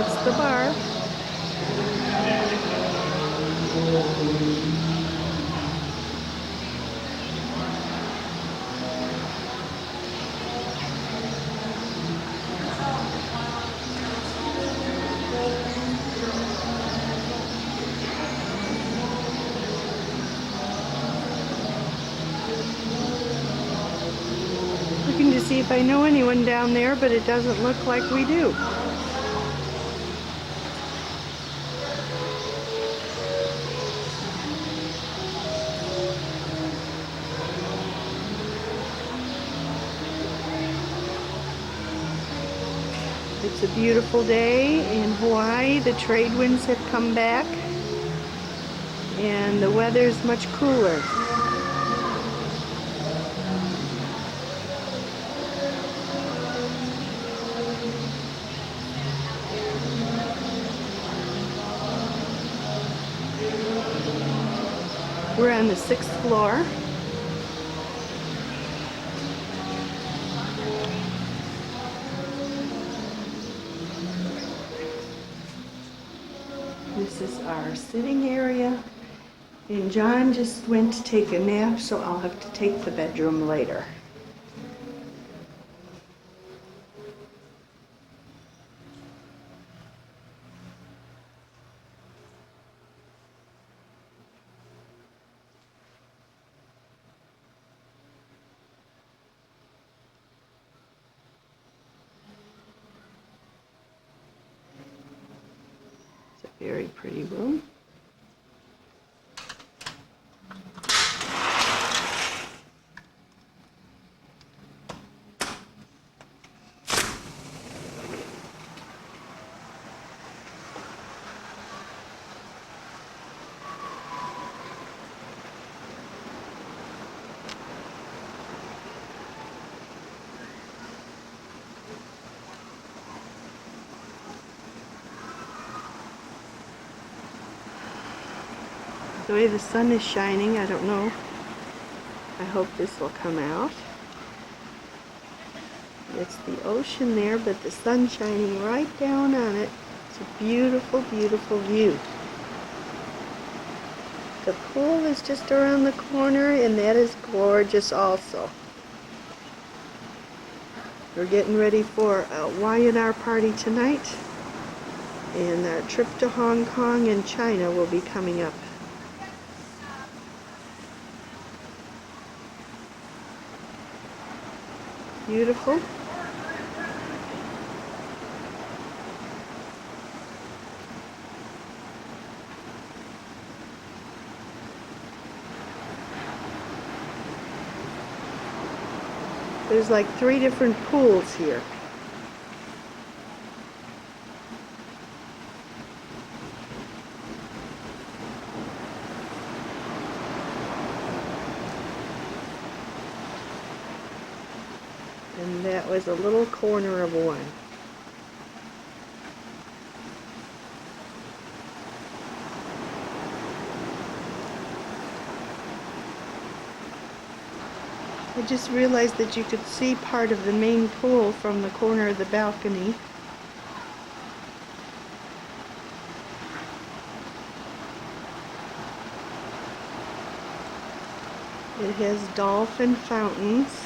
It's the bar. Looking to see if I know anyone down there, but it doesn't look like we do. It's a beautiful day in Hawaii. The trade winds have come back and the weather's much cooler. We're on the 6th floor. This is our sitting area, and John just went to take a nap, so I'll have to take the bedroom later. Very pretty room. The way the sun is shining, I don't know. I hope this will come out. It's the ocean there, but the sun's shining right down on it. It's a beautiful, beautiful view. The pool is just around the corner, and that is gorgeous also. We're getting ready for a Y&R party tonight, and our trip to Hong Kong and China will be coming up. Beautiful. There's like 3 different pools here. And that was a little corner of one. I just realized that you could see part of the main pool from the corner of the balcony. It has dolphin fountains.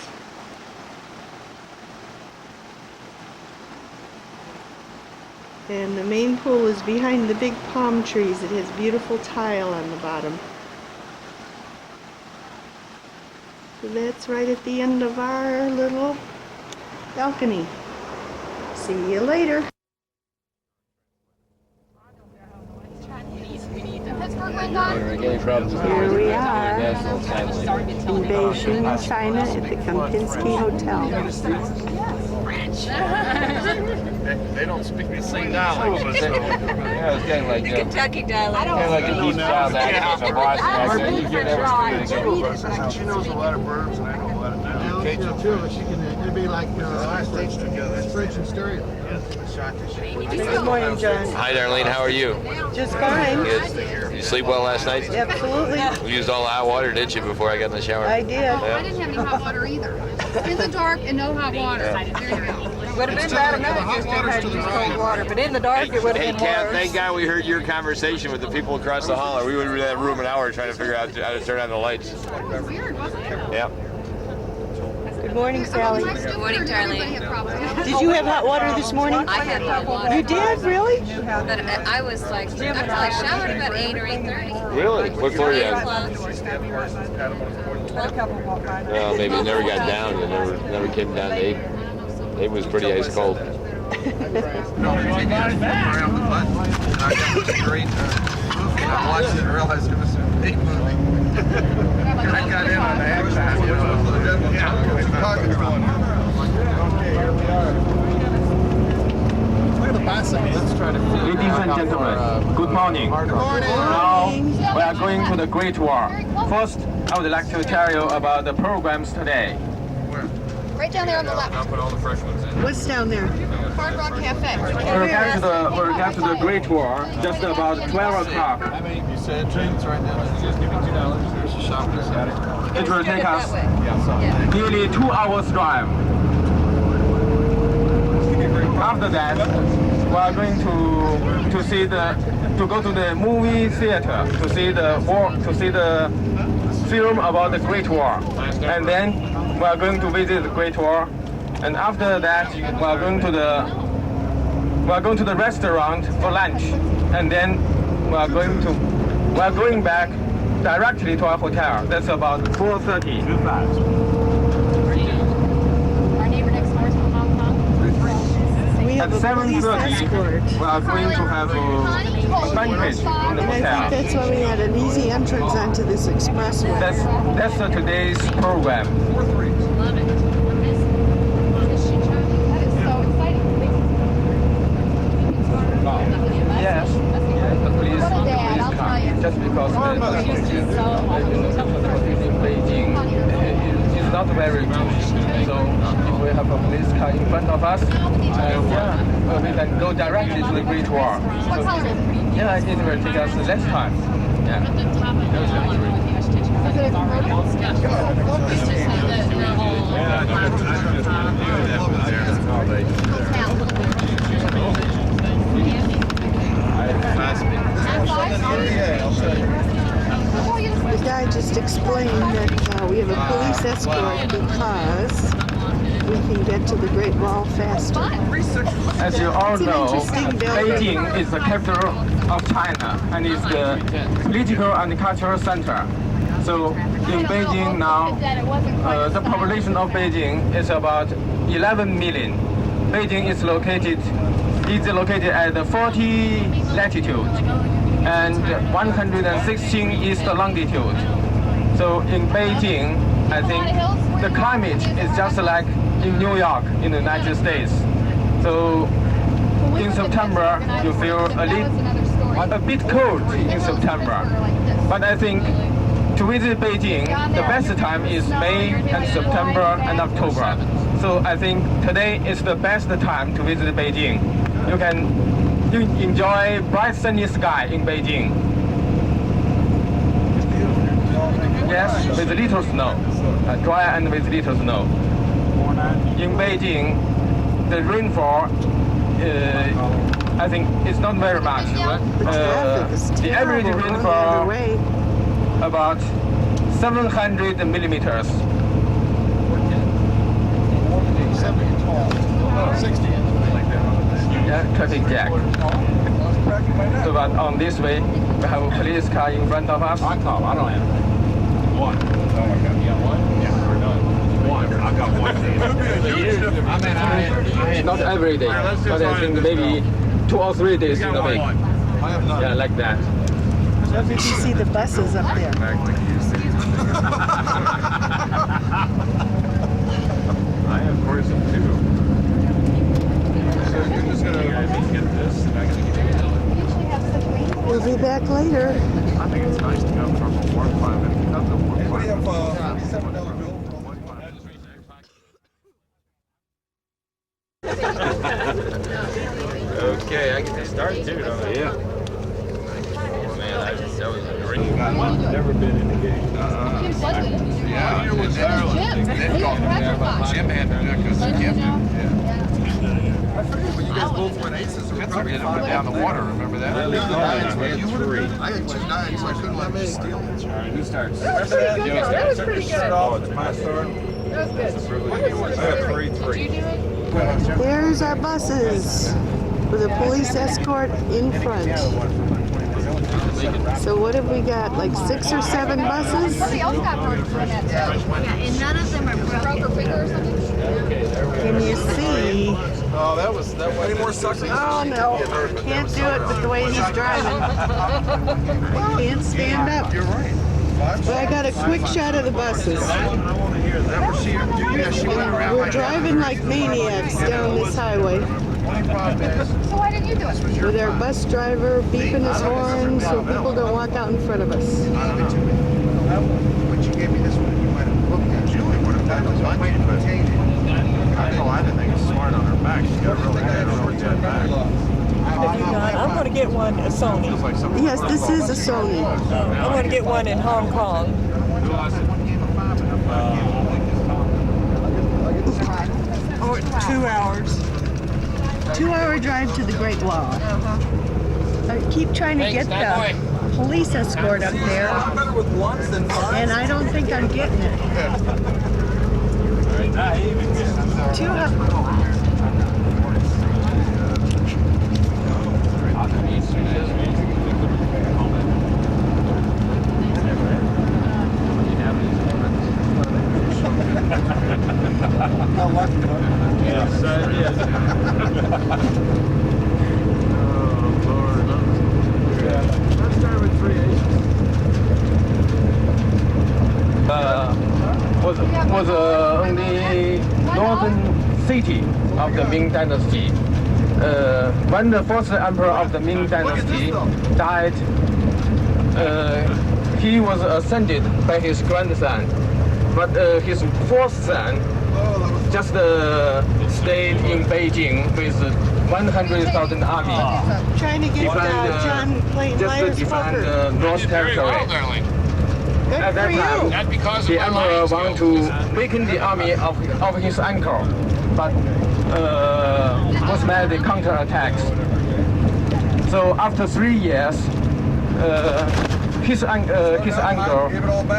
And the main pool is behind the big palm trees. It has beautiful tile on the bottom. So that's right at the end of our little balcony. See you later. Here we are in Beijing, China at the Kempinski Hotel. They don't speak the same dialect. Yeah, it's getting like Kentucky dialect. kind of like a deep south accent, a Boston accent. You can't ever speak it again. She knows a lot of verbs and I know a lot of nouns. Yeah, two of us, you can, it'd be like French together. French and stereo. Good morning, John. Hi, Darlene. How are you? Just fine. Good. Did you sleep well last night? Absolutely. You used all the hot water, didn't you, before I got in the shower? I did. I didn't have any hot water either. In the dark and no hot water. There you go. Would have been bad enough just to have had to use cold water, but in the dark it would have Hey, been Kat, worse. thank God we heard your conversation with the people across the hall, or we would have been in that room an hour trying to figure out how to turn on the lights. Yeah. Good morning, Sally. Good morning, Darlene. Did you have hot water this morning? I had hot water. You did, really? But I was like, I showered about 8 or 8:30. Really? What floor are you on? Well, maybe it never got down. It never came down to 8. 8 was pretty ice cold. I watched it and realized it was a big movie. I got in on the action, you know. Look at the bicycle. Let's try to Ladies and gentlemen, good morning. Now we are going to the Great Wall. First, I would like to tell you about the programs today. Right down there on the left. I'll put all the fresh ones in. What's down there? Hard Rock Cafe. We'll get to the Great Wall just about 12 o'clock. You said it's right now. Just give me $2. There's a shop inside it. It will take us Yeah. nearly 2 hours drive. After that, we are going to go to the movie theater to see the film about the Great War, and then we are going to visit the Great War, and after that we are going to the restaurant for lunch, and then we are going back directly to our hotel. That's about 4:30. Our neighbor next door is from Hong Kong. We have At a police 7:30, escort. we are going to have a banquet in the And I think hotel. that's why we had an easy entrance onto this expressway. That's today's program. Love it. That is so exciting. Yes, the police come just because the in Beijing is not very good. So if we have a police car in front of us, we can go directly to the Great Wall. So, yeah, it will take us less time. Yeah. The guy just explained that we have a police escort because we can get to the Great Wall faster. As you all It's an know, interesting building. Beijing is the capital of China and is the political and cultural center. So in Beijing now, the population of Beijing is about 11 million. Beijing is located at the 40 latitude and 116 east longitude. So in Beijing, I think the climate is just like in New York in the United States. So in September, you feel a bit cold in September. But I think to visit Beijing, the best time is May and September and October. So I think today is the best time to visit Beijing. You can enjoy bright sunny sky in Beijing. Yes, with little snow, dry and with little snow. In Beijing, the rainfall, I think it's not very much. The average rainfall about 700 millimeters. 60. Yeah, traffic jack. So but on this way, we have a police car in front of us. I don't have one. You got one? Yeah, we're done. One. I got one. Not every day, but I think maybe 2 or 3 days in a week. Yeah, like that. So if you can see the buses up there. I have course of 2. So you're just gonna get this, and I'm gonna get you. We'll be back later. I think it's nice to go from a warm climate to a warm climate. Okay, I get to start too, don't I? Yeah. Oh, man, that was great. Never been in the game. Yeah, it was Ireland. Jim had to do it because Jim did. Yeah. when Aces were We probably had to put down the water, remember that? I had 2 nines, so I couldn't let them steal it. Who starts? That was pretty good, though. That was pretty good. Oh, it's my start. That was good. I have 3-3. Did you do it? There's our buses with a police escort in front. So what have we got? Like 6 or 7 buses? Somebody else got murdered for that too. Yeah, and none of them are broke or finger or something. Can you see? Oh, that was any more suckers? Oh no, can't do it with the way he's driving. Can't stand up. You're right. But I got a quick shot of the buses. We're driving like maniacs down this highway So why didn't you do it? with our bus driver beeping his horn so people don't walk out in front of us. But you gave me this one, you might have looked at Julie would have done the money, but I didn't think it's smart on her back. She's got really good short-term back. I'm going to get one, a Sony. Yes, this is a Sony. I'm going to get one in Hong Kong. Or 2 hours. 2-hour drive to the Great Wall. I keep trying to get the police escort up there, and I don't think I'm getting it. 2 hours. Was only northern city of the Ming Dynasty. When the first emperor of the Ming Dynasty died, he was ascended by his grandson, but his fourth son just stayed in Beijing with 100,000 army. Trying to get John playing Just to Liar's defend Poker. the North Territory. Good At for that time, you. the emperor wanted to weaken the army of his uncle, but was met the counterattacks. So after 3 years, his uncle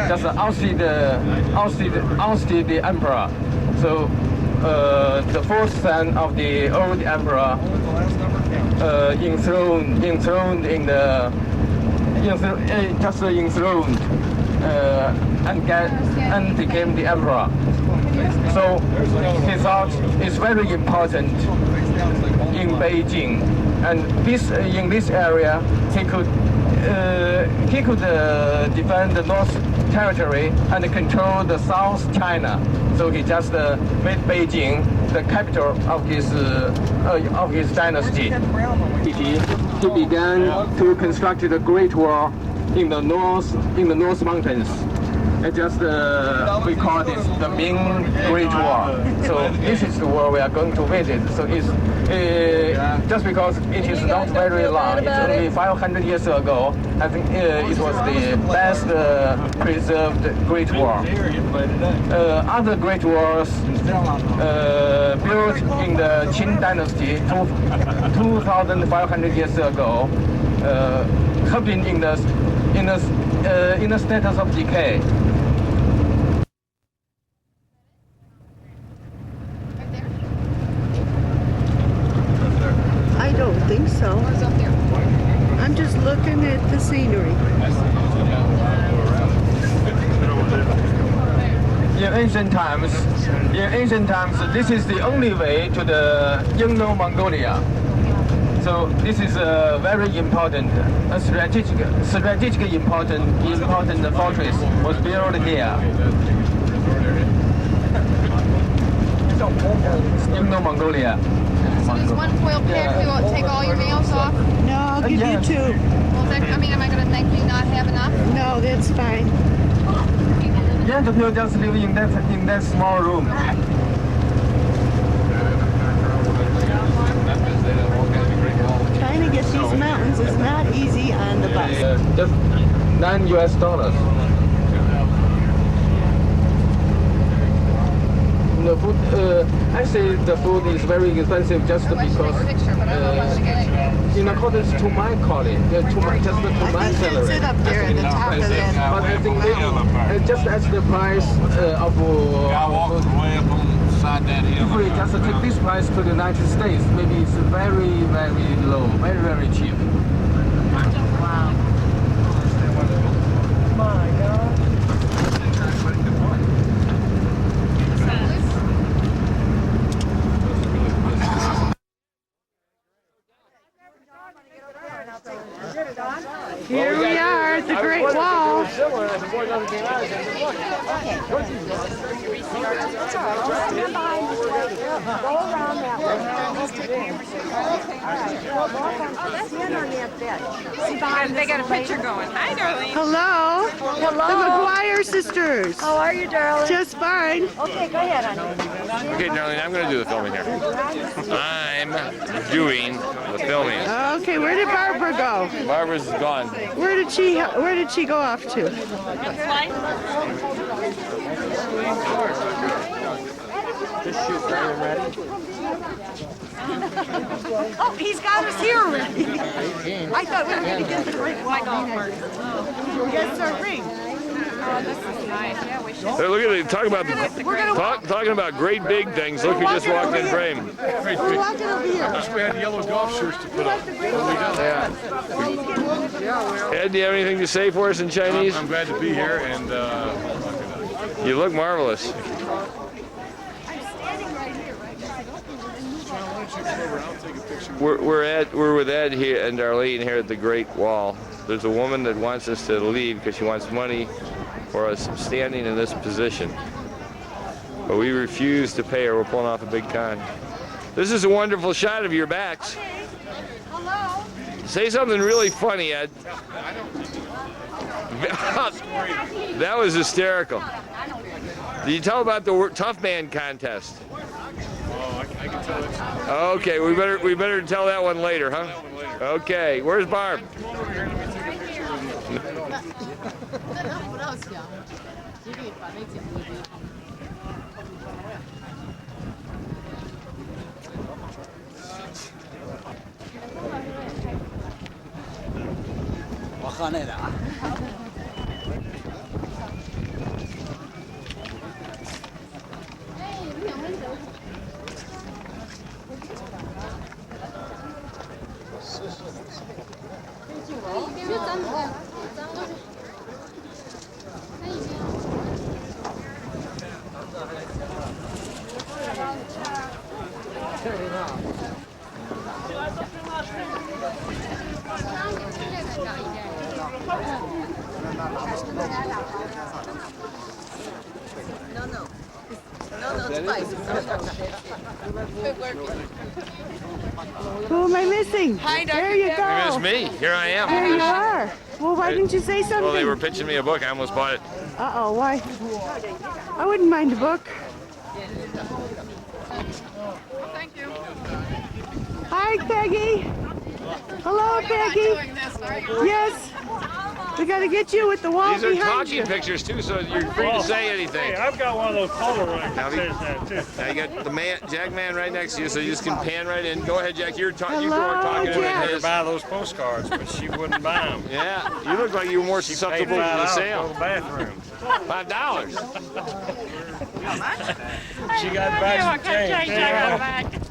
just ousted the emperor. So the fourth son of the old emperor enthroned and became the emperor. So he thought it's very important in Beijing, and in this area he could defend the North Territory and control the South China. So he just made Beijing the capital of his dynasty. He began to construct the Great Wall in the North Mountains. It just we call this the Ming Great Wall. So this is the wall we are going to visit. So it's just because it is not very long. It's only 500 years ago. I think it was the best preserved Great Wall. Other Great Walls built in the Qin Dynasty 2,500 years ago have been in a status of decay. I don't think so. I'm just looking at the scenery. In ancient times, this is the only way to the Inner Mongolia. So this is a very important, strategic important fortress was built here. Inner Mongolia. So does one foil pack take all your meals off? No, I'll give you 2. Well, then, am I going to thank you not have enough? No, that's fine. Yeah, the people just live in that small room. Trying to get these mountains is not easy on the bus. Just $9 US. The food, I say the food is very expensive just because in accordance to my calling, to my salary. Sit up there at the top of that. But I think maybe just as the price of if we just take this price to the United States, maybe it's very, very low, very, very cheap. Wow. My God. Here we are at the Great Wall. They got a picture going. Hi, Darlene. Hello. Hello. The McGuire sisters. How are you, darling? Just fine. Okay, go ahead, honey. Okay, Darlene, I'm going to do the filming here. I'm doing the filming. Okay, where did Barbara go? Barbara's gone. Where did she go off to? Just shoot when you're ready. Oh, he's got us here already. I thought we were going to get the Great Wall. Yes, our ring. Oh, this is nice. Yeah, we should. Hey, look at it. Talking about great big things. Look who just walked in frame. We're walking over here. We had yellow golf shirts to put up. Yeah. Ed, do you have anything to say for us in Chinese? I'm glad to be here, and You look marvelous. We're with Ed here and Darlene here at the Great Wall. There's a woman that wants us to leave because she wants money for us standing in this position. But we refuse to pay her. We're pulling off a big con. This is a wonderful shot of your backs. Hello. Say something really funny, Ed. That was hysterical. Did you tell about the Tough Man contest? I can tell it. Okay, we better tell that one later, huh? Okay, where's Barb? Who am I missing? Hi, Dr. There you You go. missed me. Here I am. There you are. Well, why didn't you say something? Well, they were pitching me a book. I almost bought it. Uh-oh, why? I wouldn't mind a book. Thank you. Hi, Peggy. Hello, Peggy. Yes. We got to get you with the wall These are behind talking you. pictures too, so you're free to say anything. Hey, I've got one of those Polaroids Now, that says that too. Now you got the Jack man right next to you, so you just can pan right in. Go ahead, Jack. You go Hello, talking to Jack. I his. buy those postcards, but she wouldn't buy them. Yeah, you look like you were more She paid susceptible to the $5 sale. for the bathroom. $5. She got back some change.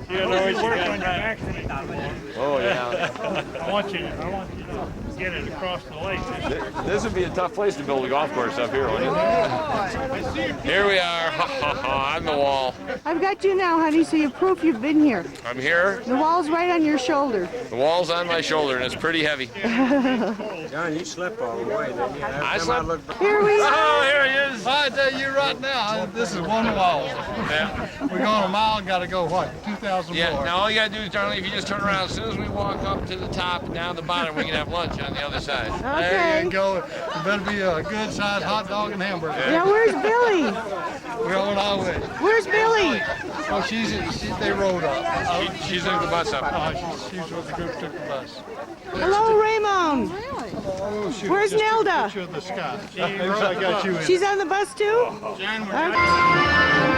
You know, she got back. Oh yeah. I want you to get it across the lake. This would be a tough place to build a golf course up here, wouldn't it? Here we are, on the wall. I've got you now, honey, so you have proof you've been here. I'm here. The wall's right on your shoulder. The wall's on my shoulder, and it's pretty heavy. John, you slept all the way, didn't you? I slept. Here we are. Oh, here he is. I tell you right now, this is one wall. Yeah. We're going a mile, got to go, what, 2,000 Yeah. more? Now all you gotta do is, Darlene, if you just turn around, as soon as we walk up to the top and down the bottom, we can have lunch on the other side. There Okay. you go. It better be a good-sized hot dog and hamburger. Now, where's Billy? We're on our way. Where's Billy? Oh, they rode up. She's in the bus up. She's with the group took the bus. Hello, Raymond. Oh, shoot. Where's Just took a Nelda? picture of the sky. I got you in. She's on the bus too? Jan, Okay.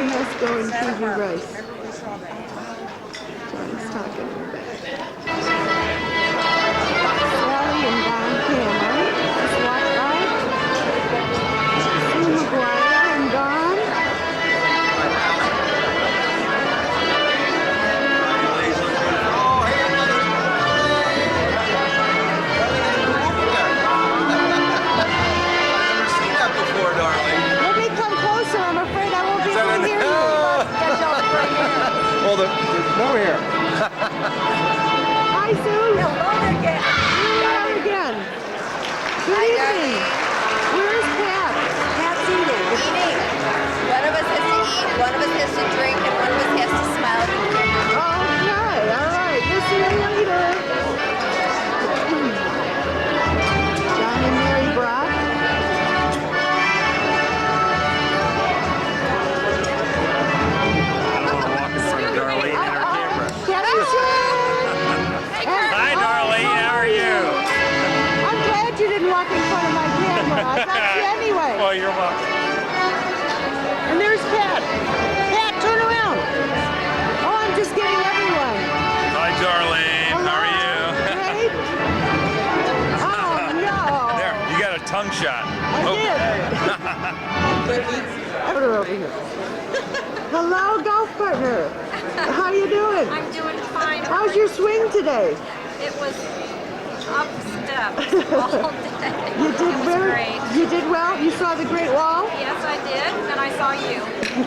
Tabasco and Fuji rice. Johnny's talking in the back. Sally and Don Tienneman just walked by. Sue McGuire and Don. Let me come closer. I'm afraid I won't be able to hear you. Well, there's no here. Hi, Sue. Hello again. Hello again. Good evening. Where's Pat? Pat's eating. Eating. One of us has to eat, one of us has to drink, and one of us has to smile at the camera. Okay, all right. We'll see you later. John and Mary Brock. Hi, Darlene. How are you? I'm glad you didn't walk in front of my camera. I got you anyway. Oh, you're welcome. And there's Pat. Pat, turn around. Oh, I'm just getting everyone. Hi, Darlene. Hello. How are you? Great. Oh, no. There, you got a tongue shot. I did. Put her over here. Hello, golf partner. How you doing? I'm doing fine. How's your swing today? It was up steps all day. You did It was very. great. You did well. You saw the Great Wall. Yes, I did, and I saw you.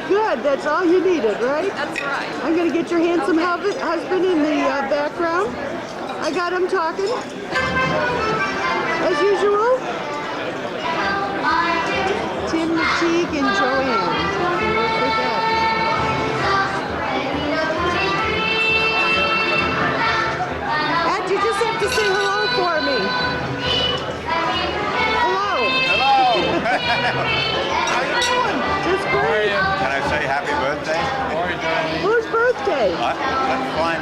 Good. That's all you needed, right? That's right. I'm gonna get your handsome husband in the background. I got him talking, as usual. Tim McTeague and Joanne. Don't forget. Ed, you just have to say hello for me. Hello. Hello. How you doing? Just great. Can I say happy birthday? Whose birthday? That's fine.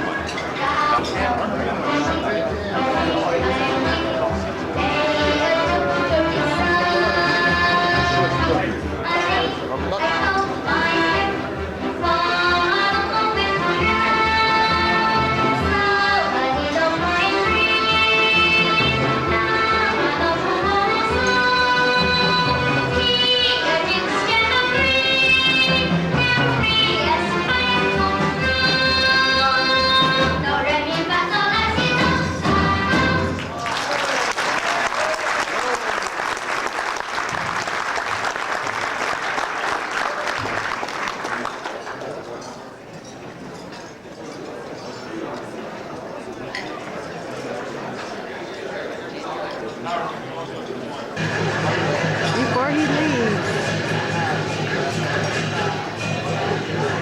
Before he leaves.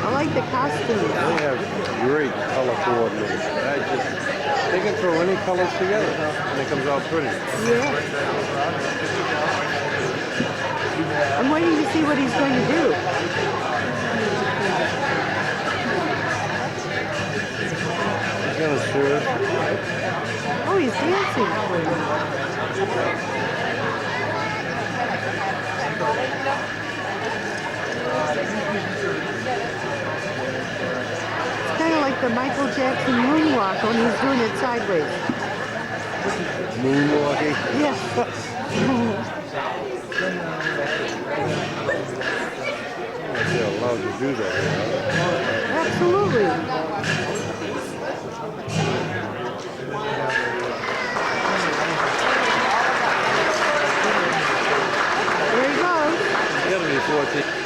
I like the costume. They have great color coordination. They can throw any colors together and it comes out pretty. Yeah. I'm waiting to see what he's going to do. He's gonna serve. Oh, he's dancing. It's kind of like the Michael Jackson moonwalk when he's doing it sideways. Moonwalking. Yeah. They're allowed to do that. Absolutely. There he goes. You gotta be 14.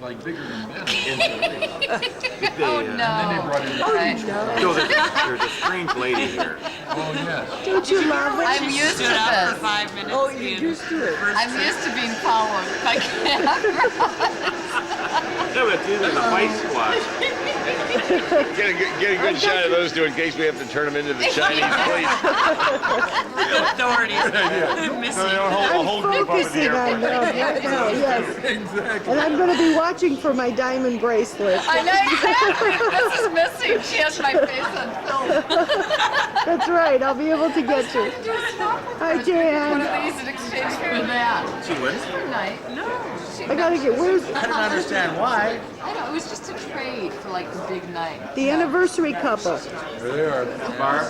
Like bigger than Ben. Oh, no. So there's a strange lady here. Oh, yes. Don't you love it? I'm used to this. 5 minutes. Oh, you're used to it. I'm used to being followed by cameras. No, but these are the white squads. Get a good shot of those two in case we have to turn them into the Chinese police. Authorities. So they don't hold a whole group up in the Focusing on airport. them right now, yes. Exactly. And I'm going to be watching for my diamond bracelet. I know exactly. This is missing. She has my face on film. That's right. I'll be able to get you. Hi, One Jan. of these in exchange for that. She wouldn't. For night. No. She, I gotta get. Where's I don't understand why. I don't know. It was just a trade for like the big night. the anniversary couple? There they are. Barb,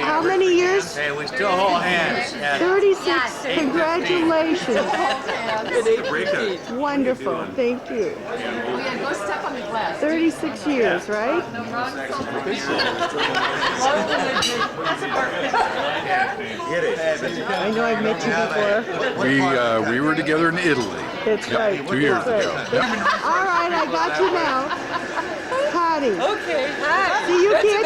How many years? hey, we still hold hands. Yeah. 36. Congratulations. Rika. Wonderful. Thank you. Oh yeah, go step on the glass. 36 years, right? No wrong Get it. I know I've met you before. We were together in Italy. That's right. 2 years That's ago. right. All right, I got you now. Connie. Okay. Hi. See, you can't.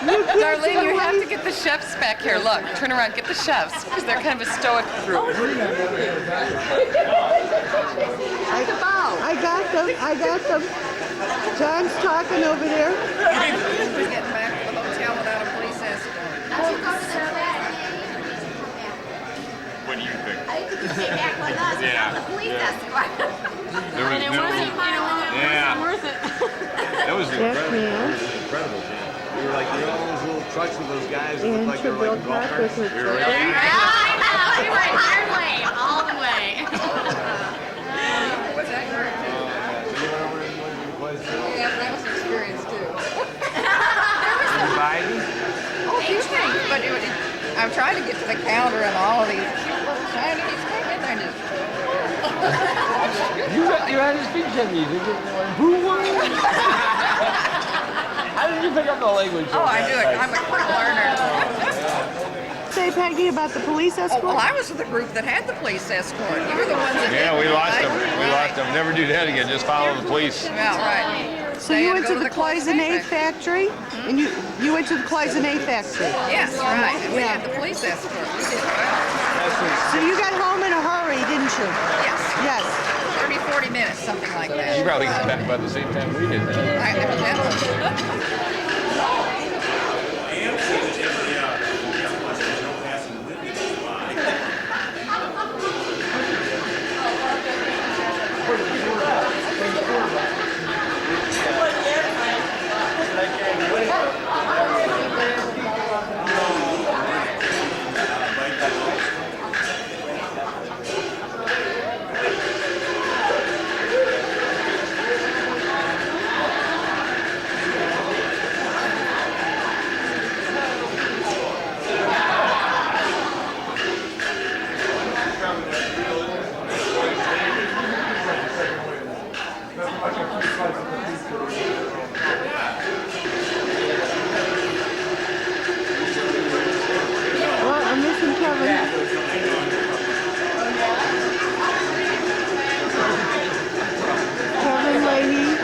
You can't Darlene, you get have away- to get the chefs back here. Look, turn around, get the chefs, because they're kind of a stoic group. I got them. I got them. John's talking over there. We're getting back to the hotel without a police escort. What do you think? I think you stay back with us. Yeah. Police escort. There was no. Yeah. Worth it. That was Yes, incredible. ma'am. Incredible. We were like, you know, those little trucks with those guys that look And like they're Triple like golf Park carts. with We were her. right We went our way, all the way. What's that group? Yeah, that was an experience too. Oh, few things, but I'm trying to get to the counter and all of these cute little Chinese came in there and just. You had to speak Chinese. Who won? How did you pick up the language? Oh, I do it. I'm a quick learner. Say, Peggy, about the police escort. Well, I was with the group that had the police escort. You were the ones that Yeah, we didn't, lost right? them. We lost them. Never do that again. Just follow the police. Yeah, right. So you went to the cloisonné factory, and you went to the cloisonné factory. Yes, right. And we had the police escort. We did well. So you got home in a hurry, didn't you? Yes. Yes. 30, 40 minutes, something like that. You probably got back about the same time we did. I evidently. Well, I'm missing Kevin. Kevin Leahy,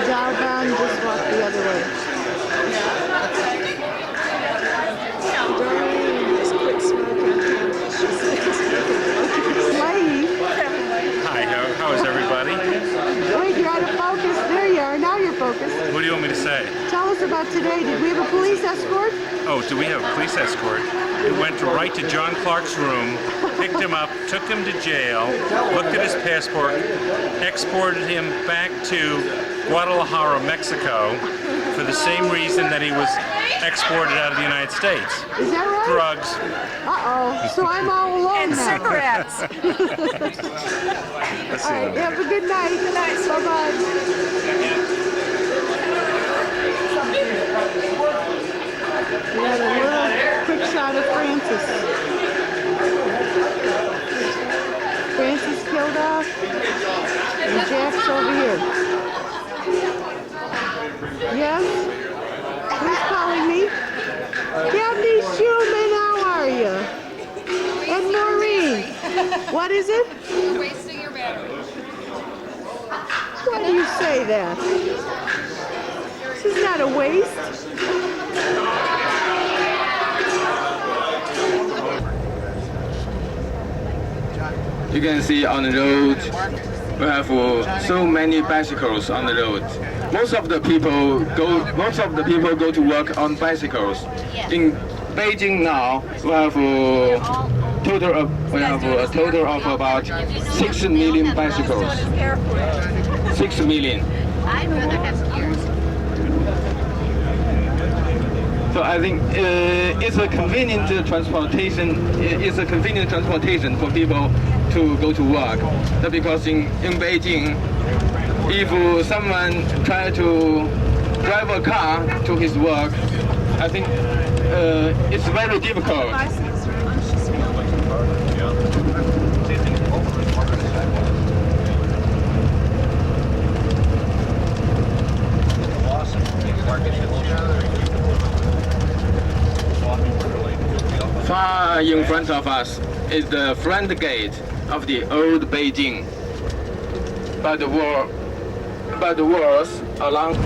Dalban just walked the other way. Darlene, just quit smoking. Leahy. Hi, how is everybody? Wait, you're out of focus. There you are. Now you're focused. What do you want me to say? Tell us about today. Did we have a police escort? Oh, do we have a police escort? We went right to John Clark's room, picked him up, took him to jail, looked at his passport, exported him back to Guadalajara, Mexico, for the same reason that he was exported out of the United States. Is that right? Drugs. Uh-oh. So I'm all alone now. Cigarettes. All right. Have a good night. Good night. Bye-bye. We got a little quick shot of Francis. Francis killed off, and Jack's over here. Yes? Who's calling me? Kathy Schumann, how are you? And Maureen. What is it? Wasting your battery. Why do you say that? This is not a waste. You can see on the road we have so many bicycles on the road. Most of the people go to work on bicycles. In Beijing now, we have a total of about 6 million bicycles. 6 million. So I think it's a convenient transportation. It's a convenient transportation for people to go to work. Because in Beijing, if someone try to drive a car to his work, I think it's very difficult. Far in front of us is the front gate of the old Beijing. But the walls along.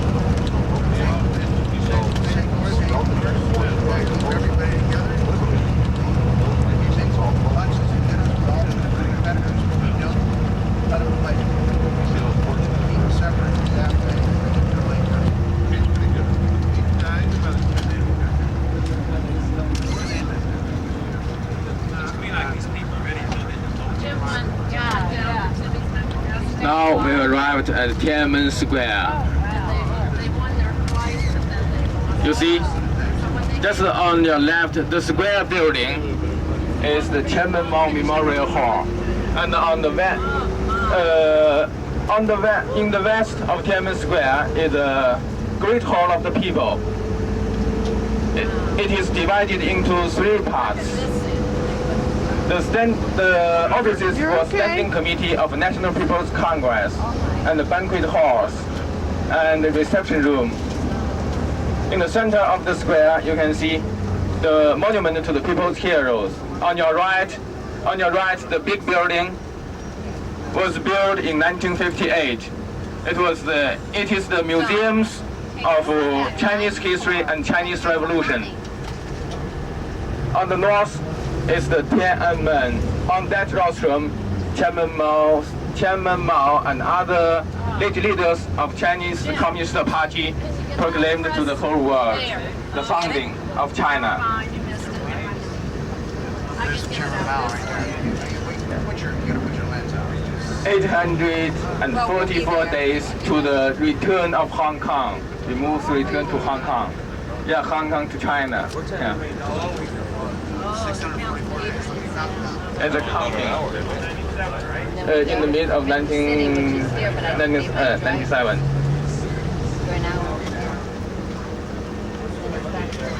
Now we arrived at Tienneman Square. You see, just on your left, the square building is the Tienneman Memorial Hall, and on the in the west of Tienneman Square is the Great Hall of the People. It is divided into 3 parts. The offices for Standing Committee of National People's Congress, and the banquet halls, and the reception room. In the center of the square, you can see the monument to the people's heroes. On your right, the big building was built in 1958. It is the museums of Chinese history and Chinese Revolution. On the north is the Tienneman. On that rostrum, Tienneman Mao and other leaders of Chinese Communist Party proclaimed to the whole world the founding of China. There's Chairman Mao right there. You gotta put your lens out. 844 days to the return of Hong Kong. The move return to Hong Kong. Yeah, Hong Kong to China. Yeah. 644 days. As a counting. In the mid of 1997.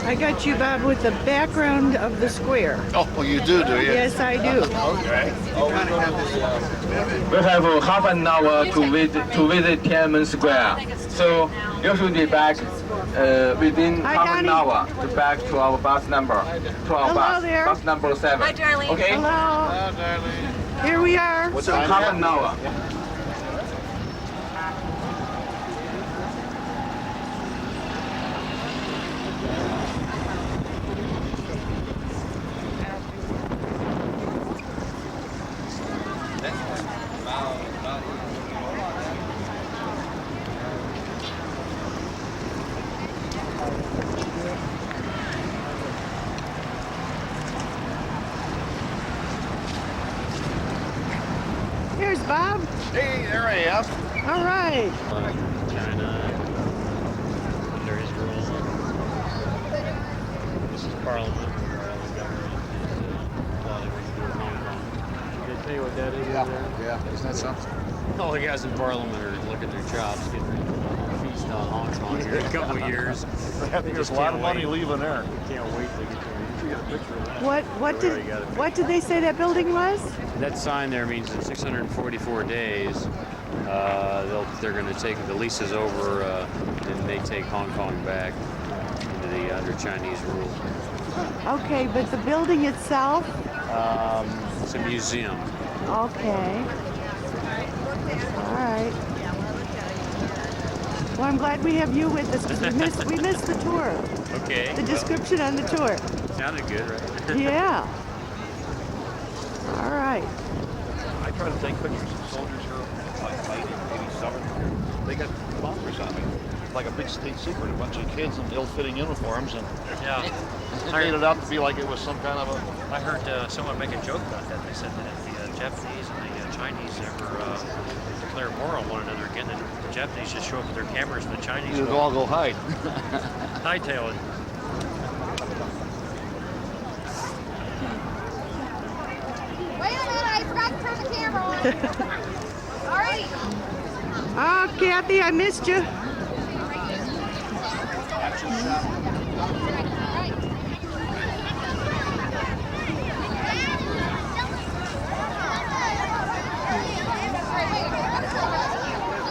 I got you, Bob, with the background of the square. Oh, well, you do you? Yes, I do. Okay. We have half an hour to visit Tienneman Square. So you should be back within half an hour to back to our bus number, bus number 7. Hi, darling. Okay? Hello. Here we are. What's half an hour? Here's Bob. Hey, there I am. All right. China under his rule. This is Parliament. Did they tell you what that is? Yeah. Isn't that something? All the guys in Parliament are looking at their jobs, getting ready to feast on Hong Kong here in a couple of years. I think there's a lot of money leaving there. Can't wait to get there. You get a picture of that. What did they say that building was? That sign there means in 644 days, they're going to take the leases over, and they take Hong Kong back into under Chinese rule. Okay, but the building itself? It's a museum. Okay. All right. Well, I'm glad we have you with us because we missed the tour. Okay. The description on the tour. Sounded good, right? Yeah. All right. I try to take pictures of soldiers here They got bombers on me. Like a big state secret, a bunch of kids in ill-fitting uniforms, and yeah, they made it out to be like it was some kind of a... I heard someone make a joke about that. They said that if the Japanese and the Chinese ever declare war on one another again, then the Japanese just show up with their cameras and the Chinese will all go hide. hightail it. Wait a minute, I forgot to turn the camera on. All right. Oh, Kathy, I missed you.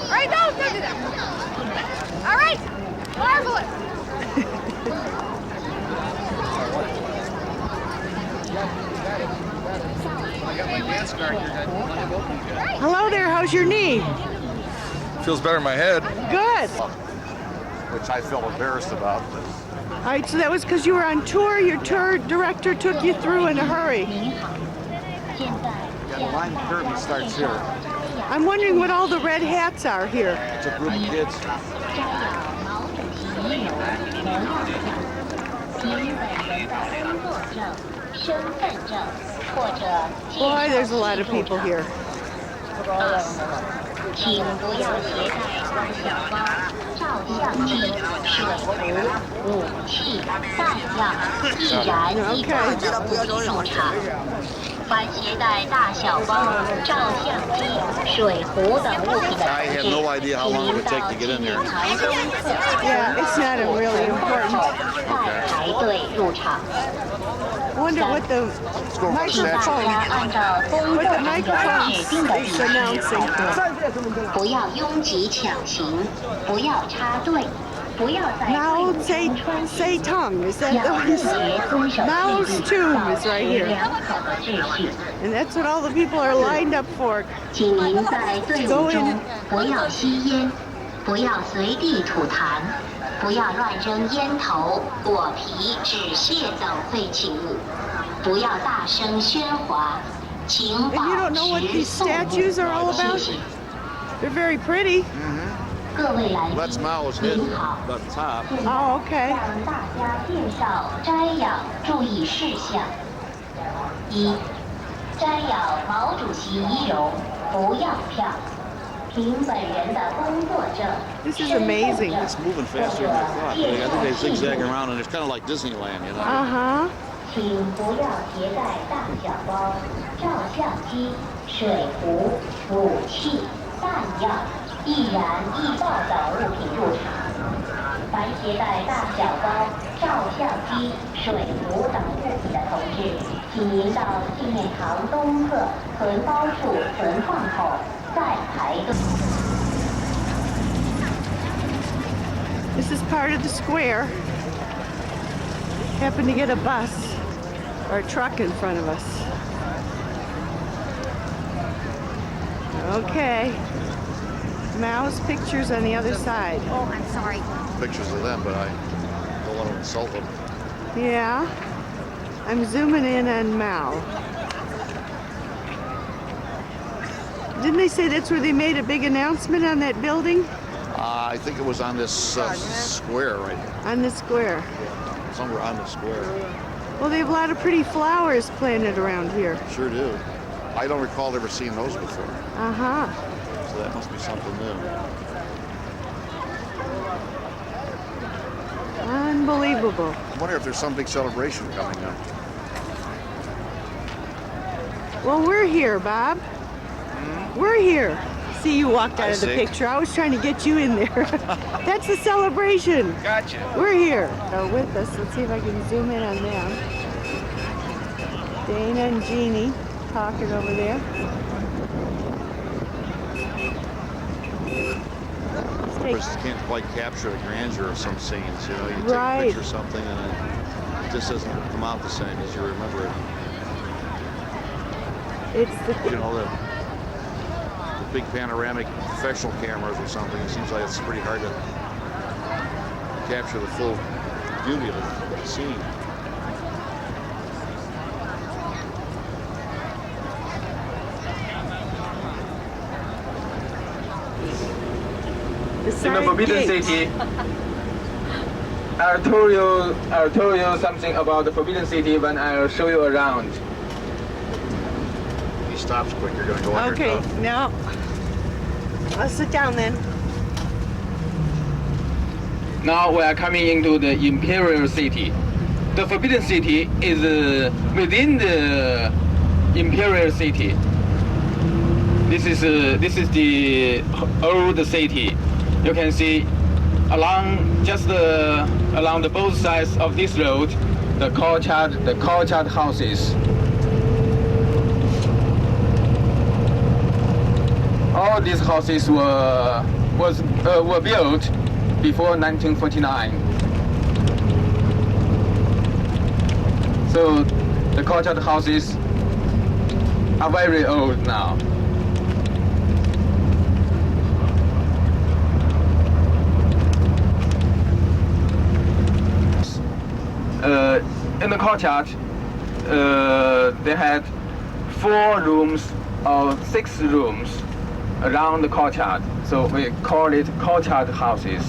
All right, don't do that. All right, marvelous. Hello there, how's your knee? Feels better in my head. Good. Which I felt embarrassed about. But... All right, so that was because you were on tour. Your tour director took you through in a hurry. Yeah, the line currently starts here. I'm wondering what all the red hats are here. It's a group of kids. Boy, there's a lot of people here. 请不要携带大小包、照相机、水壶、武器、弹药，易燃易爆的物品入场。凡携带大小包、照相机、水壶等物品的同志，请您到纪念堂东侧 Yeah, it's not really important. 再排队入场。 I wonder what the microphone is announcing. 不要拥挤抢行，不要插队，不要在 Mao Zedong, is that the one? Mao's tomb is right here. And that's what all the people are lined up for. 请您在队伍中不要吸烟，不要随地吐痰，不要乱扔烟头、果皮、纸屑等废弃物，不要大声喧哗，请保 And you don't know what 持 these 肃穆 statues are all 和 about? 气势。 They're very pretty. 各位来宾， That's Mao's head up top. Oh, okay. 向大家介绍摘要注意事项：一、摘要毛主席遗容，不要票。凭本人的工作证。 This is amazing. It's moving faster than I thought. I think they zigzag around, and it's kind of like Disneyland, you know. Uh-huh. 请不要携带大小包、照相机、水壶、武器、弹药、易燃易爆等物品入场。凡携带大小包、照相机、水壶等物品的同志，请您到纪念堂东侧存包处存放口再排队。 This is part of the square. Happened to get a bus or a truck in front of us. Okay. Mao's pictures on the other side. Oh, I'm sorry. Pictures of them, but I don't want to insult them. Yeah. I'm zooming in on Mao. Didn't they say that's where they made a big announcement on that building? I think it was on this square right here. On the square. Somewhere on the square. Well, they have a lot of pretty flowers planted around here. Sure do. I don't recall ever seeing those before. Uh-huh. So that must be something new. Unbelievable. I wonder if there's some big celebration coming up. Well, we're here, Bob. We're here. See, you walked out of the picture. I was trying to get you in there. That's the celebration. Gotcha. We're here. With us. Let's see if I can zoom in on them. Dana and Jeannie talking over there. Of course, you can't quite capture the grandeur of some scenes. You know, you take a picture of something and it just doesn't come out the same as you remember it. It's the you know the big panoramic professional cameras or something. It seems like it's pretty hard to capture the full beauty of the scene. in the Forbidden City. I'll tell you something about the Forbidden City when I'll show you around. He stops quick, you're going to go under. Okay, now I'll sit down then. Now we are coming into the Imperial City. The Forbidden City is within the Imperial City. This is the old city. You can see along the both sides of this road, the courtyard houses. All these houses were built before 1949. So the courtyard houses are very old now. In the courtyard, they had 4 rooms or 6 rooms around the courtyard, so we call it courtyard houses.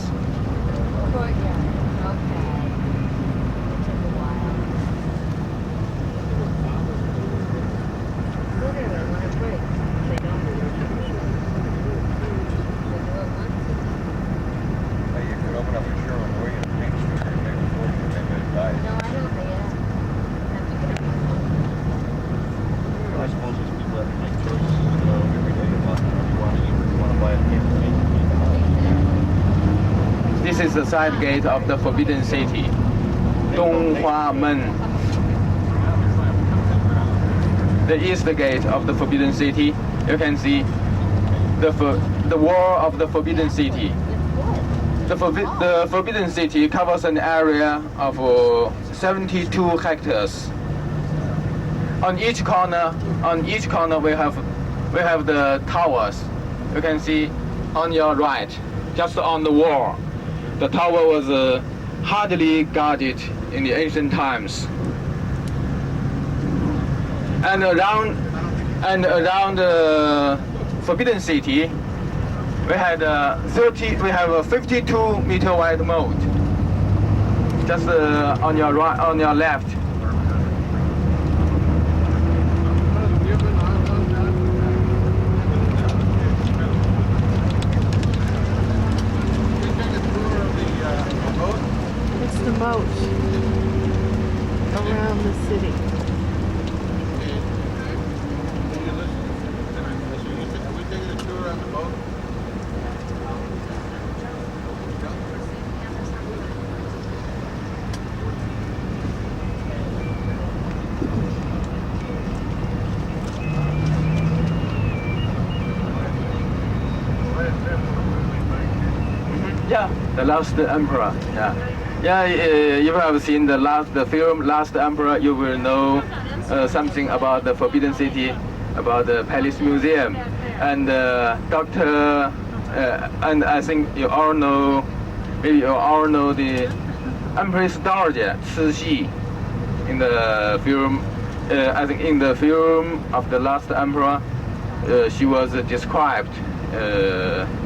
This is the side gate of the Forbidden City, Donghua-men. The east gate of the Forbidden City. You can see the wall of the Forbidden City. The Forbidden City covers an area of 72 hectares. On each corner we have the towers. You can see on your right, just on the wall. The tower was hardly guarded in the ancient times. And around the Forbidden City, we have a 52-meter wide moat. Just on your right, on your left. It's the moat around the city. Yeah, the Last Emperor. Yeah. If you have seen the film Last Emperor, you will know something about the Forbidden City, about the Palace Museum, and and I think maybe you all know the Empress Dowager Cixi in the film. I think in the film of the Last Emperor, she was described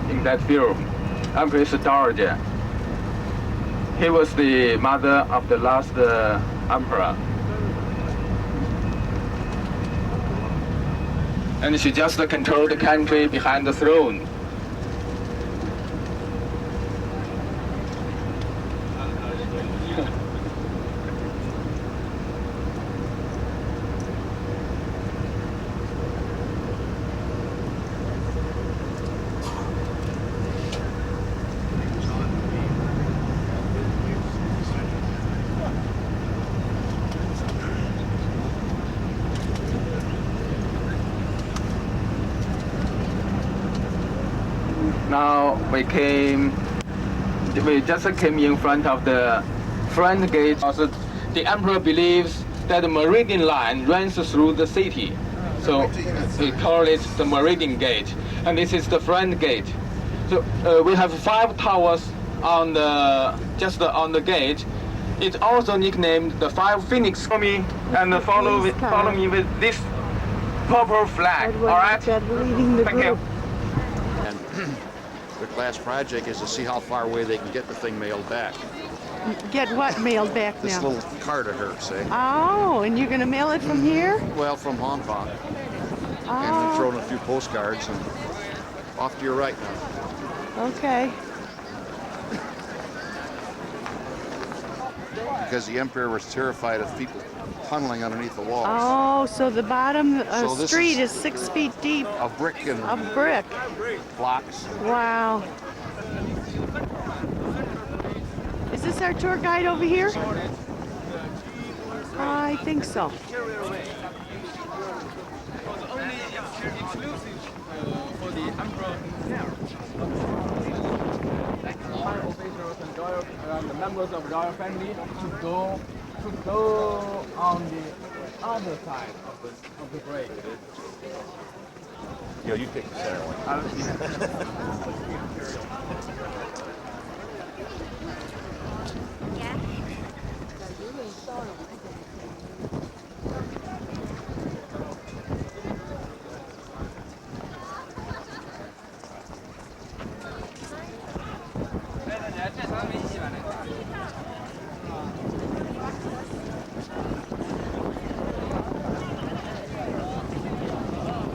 in that film. Empress Dowager. He was the mother of the last emperor. And she just controlled the country behind the throne. Now we just came in front of the front gate. Also, the emperor believes that the Meridian line runs through the city, so we call it the Meridian Gate. And this is the front gate. So we have 5 towers on just on the gate. It's also nicknamed the 5 Phoenix. Follow me and follow me with this purple flag. All right. Thank you. their class project is to see how far away they can get the thing mailed back. Get what mailed back This now? little card of hers, say. Oh, and you're going to mail it from here? Well, from Hong Kong. Oh. And then throw in a few postcards and off to your right now. Okay. Because the emperor was terrified of people tunneling underneath the walls. Oh, so the bottom So this street is 6 feet deep. Of brick and Of brick. blocks. Wow. Is this our tour guide over here? I think so. For the emperor high officials and the members of royal family to go on the other side of the break. Yo, you pick the center one.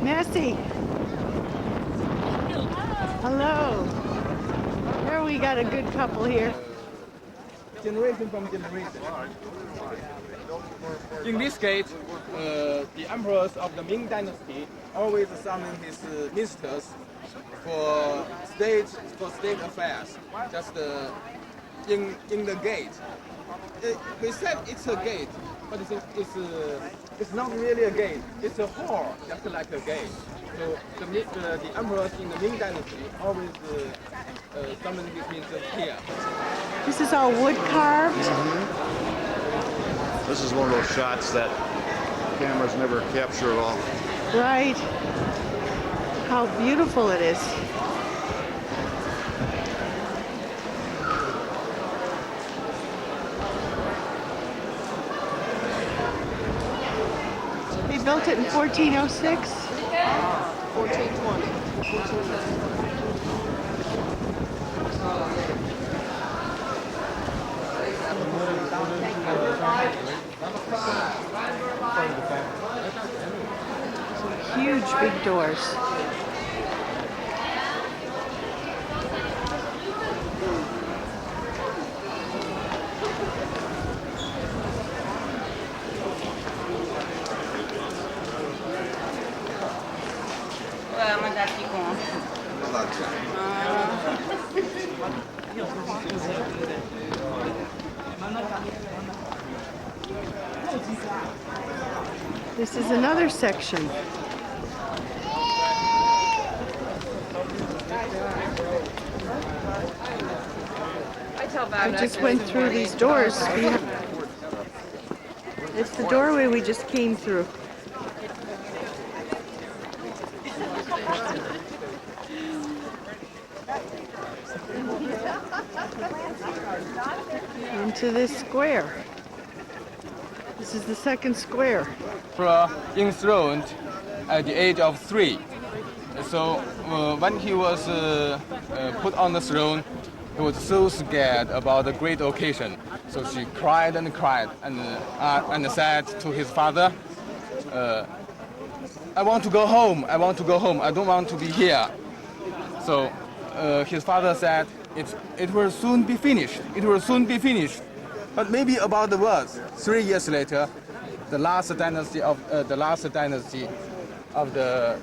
Merci. Hello. Here we got a good couple here. Generation from generation. In this case, the emperors of the Ming Dynasty always summon his ministers for state affairs. Just in the gate. We said it's a gate, but it's not really a gate. It's a hall, just like a gate. So the emperors in the Ming Dynasty always summon his ministers here. This is all wood carved. This is one of those shots that cameras never capture at all. Right. How beautiful it is. They built it in 1406? 1420. Huge big doors. This is another section. I just went through these doors. It's the doorway we just came through. Into this square. This is the second square. Enthroned at the age of 3. So when he was put on the throne, he was so scared about the great occasion. So she cried and cried and said to his father, I want to go home. I want to go home. I don't want to be here. So his father said, it will soon be finished. It will soon be finished. But maybe about the words. 3 years later, the last dynasty of the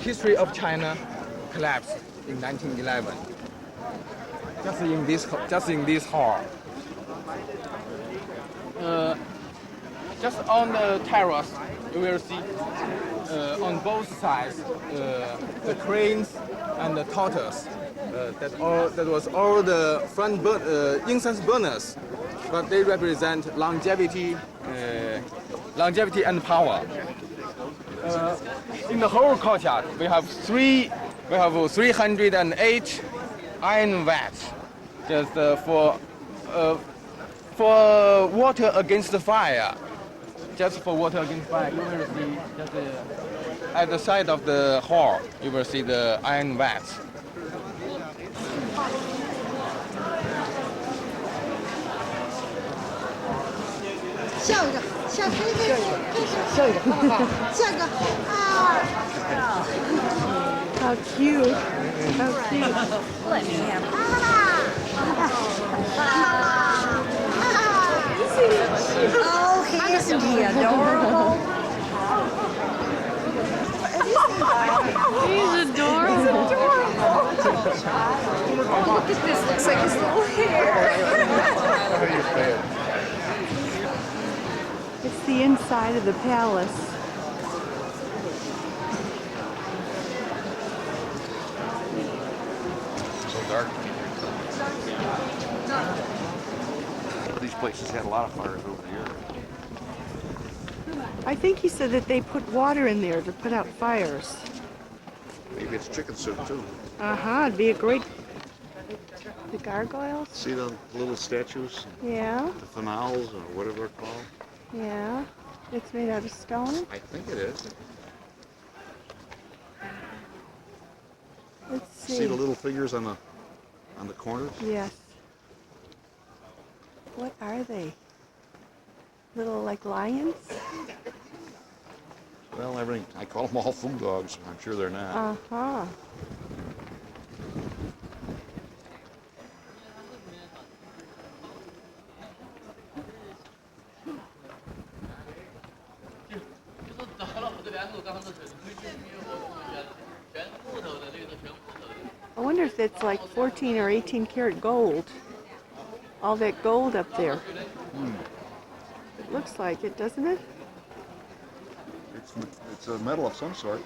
history of China collapsed in 1911. Just in this hall. Just on the terrace, you will see on both sides the cranes and the tortoise. That was all the front incense burners, but they represent longevity and power. In the whole courtyard, we have 308 iron vats, just for water against the fire. Just for water against fire, you will see just at the side of the hall, you will see the iron vats. 笑一个，笑可以可以笑一个，笑一个啊！ How cute. How cute. Let me have. Oh, isn't he adorable? He's adorable. Oh, look at this. Looks like his little hair. It's the inside of the palace. So dark. These places had a lot of fires over the years. I think he said that they put water in there to put out fires. Maybe it's chicken soup too. Uh-huh, it'd be a great... The gargoyles? See the little statues? Yeah. The fanals or whatever they're called? Yeah. It's made out of stone? I think it is. Let's see. See the little figures on the corners? Yes. What are they? Little, like, lions? Well, everything. I call them all food dogs. I'm sure they're not. Uh-huh. I wonder if that's like 14 or 18 karat gold. All that gold up there. It looks like it, doesn't it? It's a metal of some sort.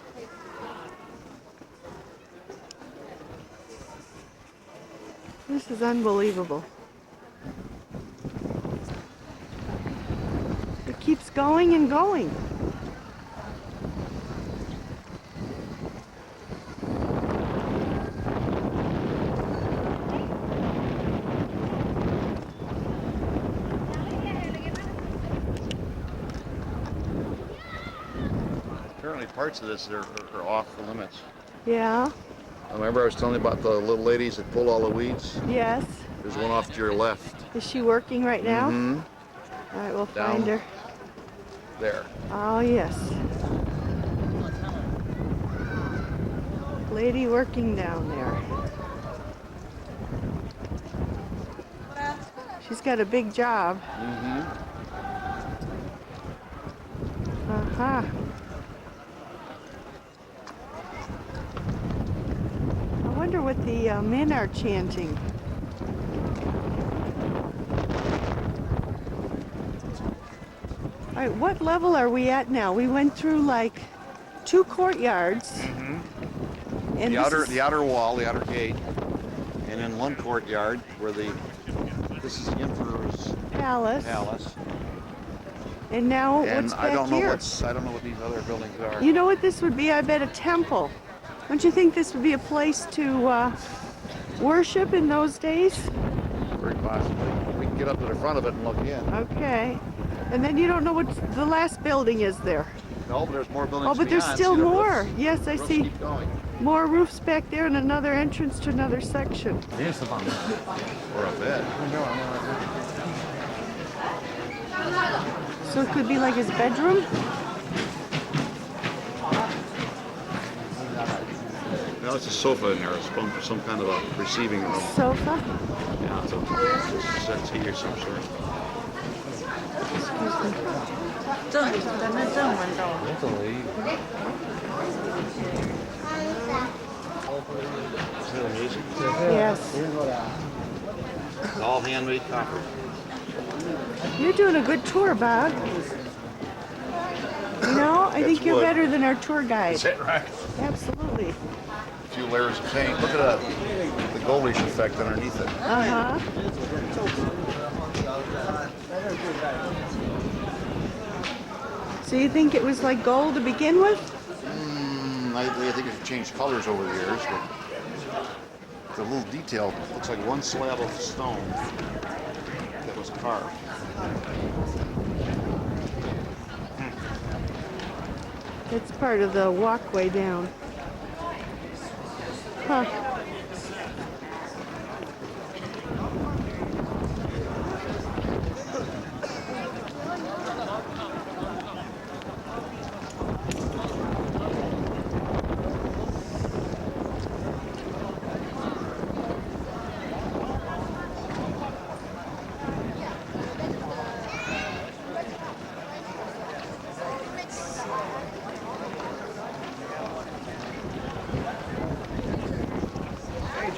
This is unbelievable. It keeps going and going. Apparently parts of this are off the limits. Yeah. Remember I was telling you about the little ladies that pull all the weeds? Yes. There's one off to your left. Is she working right now? Mm-hmm. All right, we'll Down find her. There. Oh, yes. Lady working down there. She's got a big job. Mm-hmm. Uh-huh. I wonder what the men are chanting. All right, what level are we at now? We went through like 2 courtyards. Mm-hmm. And The outer wall, the outer gate, and in one courtyard where this is the Emperor's palace. Palace. And now And what's back I don't know here? I don't know what these other buildings are. You know what this would be? I bet a temple. Don't you think this would be a place to worship in those days? Very possibly. We can get up to the front of it and look in. Okay. And then you don't know what the last building is there. No, but there's more buildings Oh, but there's beyond. still See the more. roofs? Yes, I Roofs see keep going. more roofs back there and another entrance to another section. Or a bed. So it could be like his bedroom? No, it's a sofa in there. It's some kind of a receiving room. Sofa? Yeah, it's a settee or some sort. Excuse me. Isn't that amazing? Yes. It's all handmade copper. You're doing a good tour, Bob. You know, I think you're wood. better than our tour guide. Is that right? Absolutely. A few layers of paint. Look at the goldish effect underneath it. Uh-huh. So you think it was like gold to begin with? I think it's changed colors over the years, but the little detail looks like one slab of stone that was carved. It's part of the walkway down. Huh.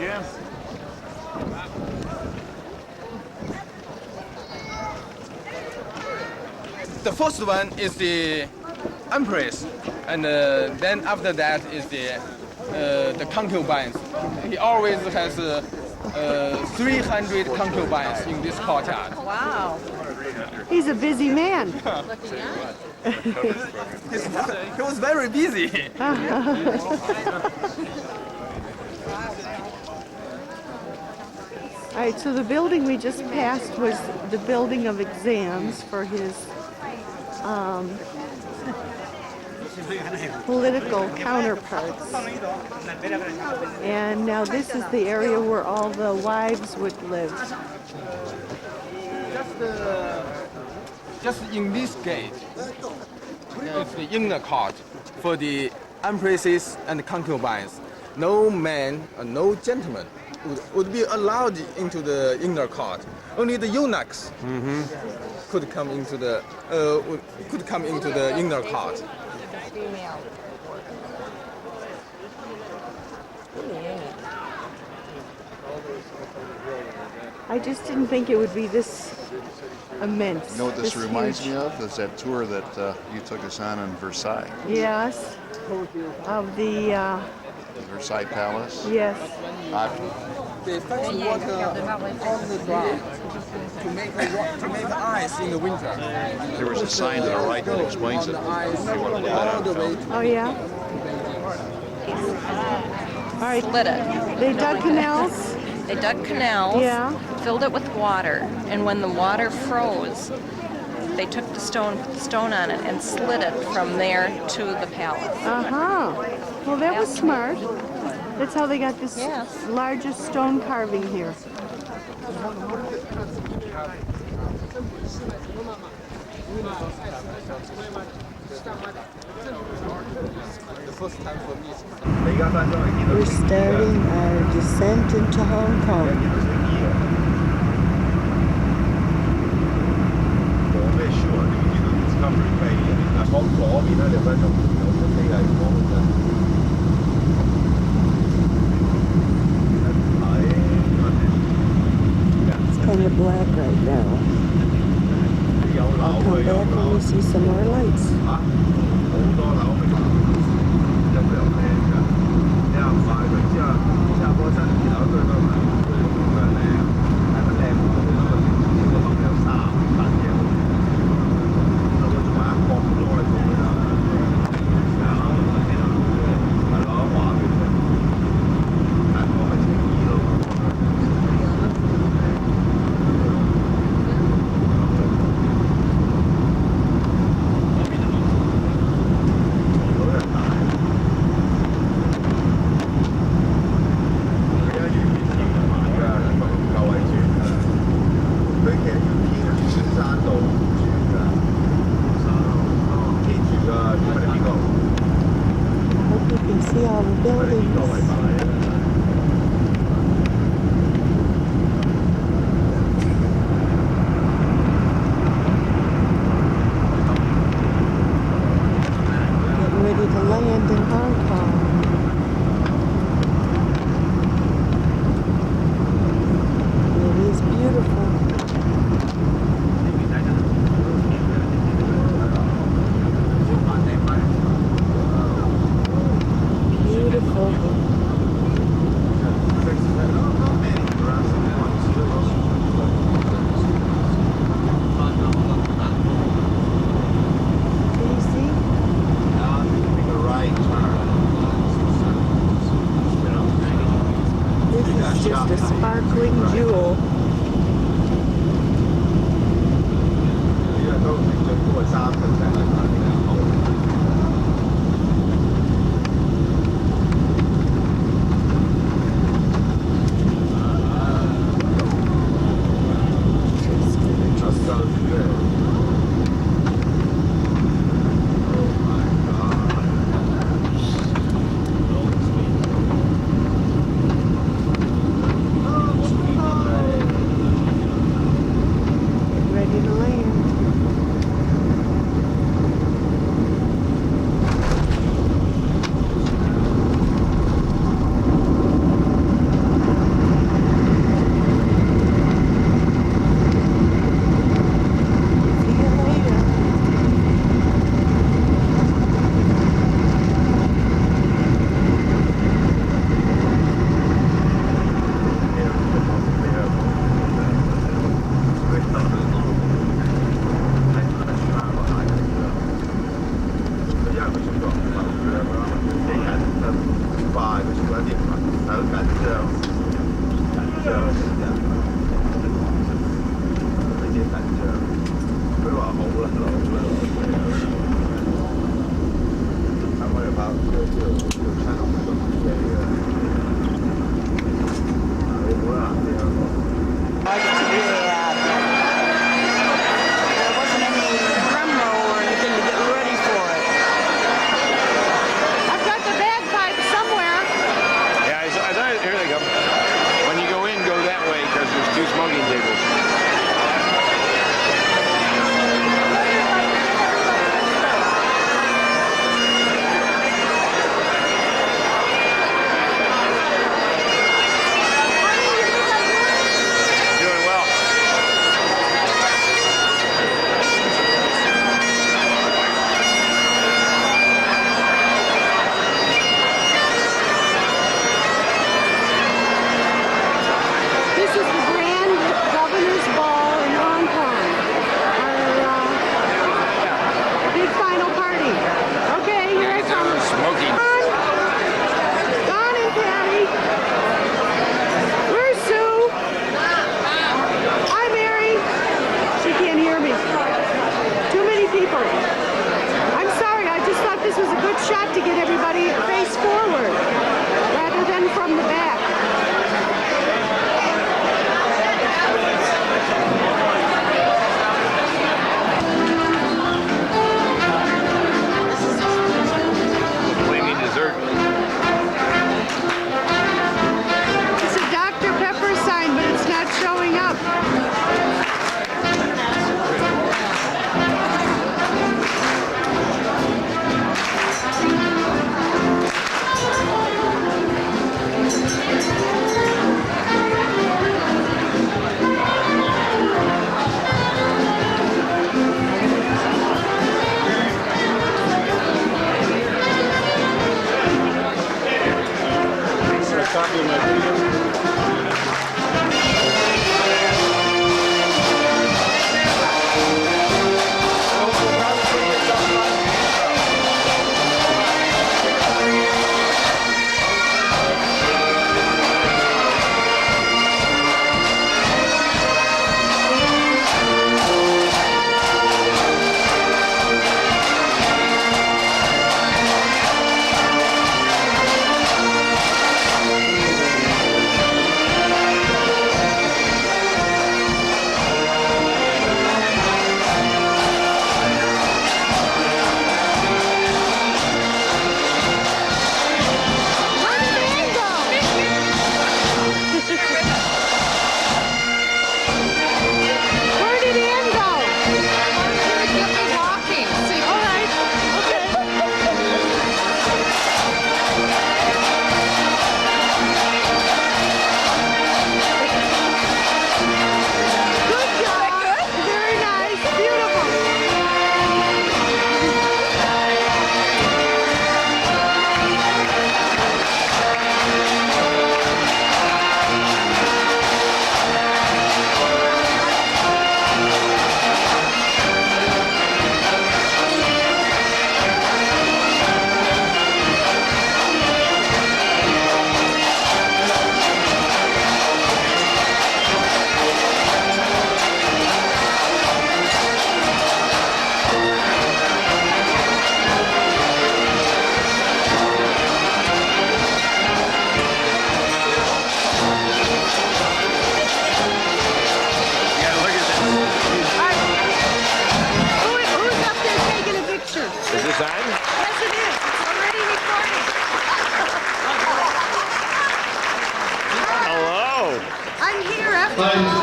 Jim. The first one is the Empress, and then after that is the concubines. He always has 300 concubines in this courtyard. Wow. He's a busy man. He was very busy. All right, so the building we just passed was the building of exams for his political counterparts. And now this is the area where all the wives would live. Just in this gate is the inner court for the empresses and concubines. No man, no gentleman would be allowed into the inner court. Only the eunuchs could come into the inner court. I just didn't think it would be this immense. You know what this reminds huge. me of? Is that tour that you took us on in Versailles. Yes, of the Versailles Palace. yes. They fetch water on the ground to make ice in the winter. There was a sign to the right that explains it. Oh yeah. All right. Split it. They dug canals. They dug canals, Yeah. filled it with water, and when the water froze, they took the stone, put the stone on it, and slid it from there to the palace. Well, that was smart. That's how they got this Yes. largest stone carving here. We're starting our descent into Hong Kong. It's kind of black right now. I'll come back when we see some more lights. See all the buildings. Getting ready to land in Hong Kong. It is beautiful. Just a sparkling jewel. Ready to land.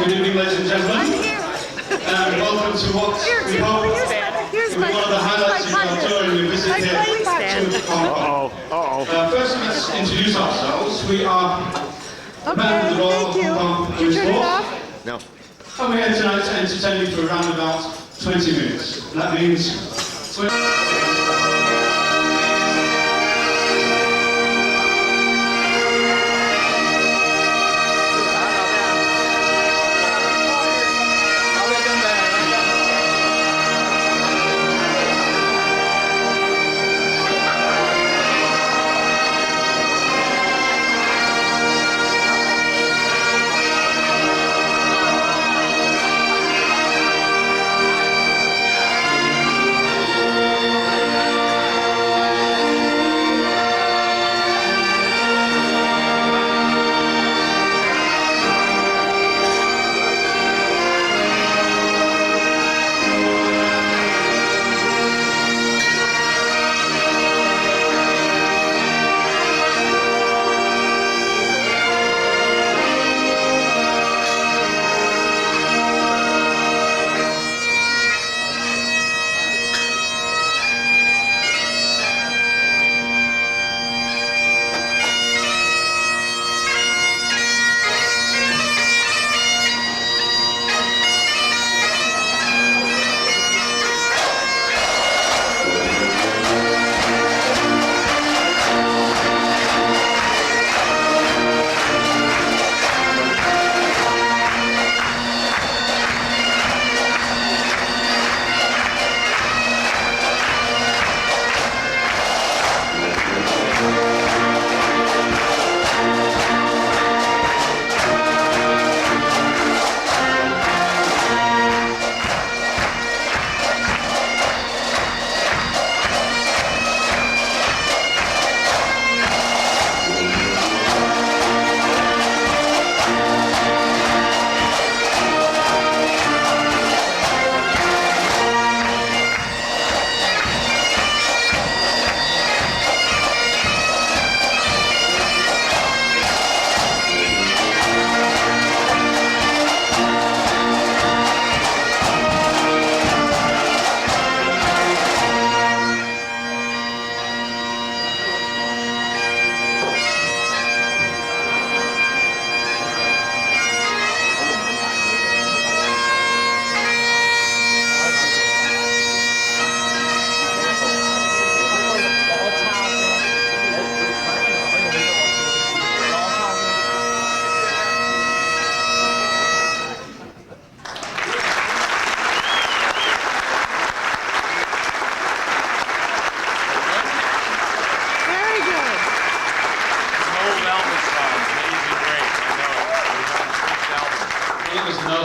Good evening, ladies and gentlemen. And welcome to what we hope will be one of the highlights of our tour and your visit here to Hong Kong. First, let's introduce ourselves. We are members of the Royal Hong Kong Police Force. No. And we're here tonight to entertain you for around about 20 minutes. That means...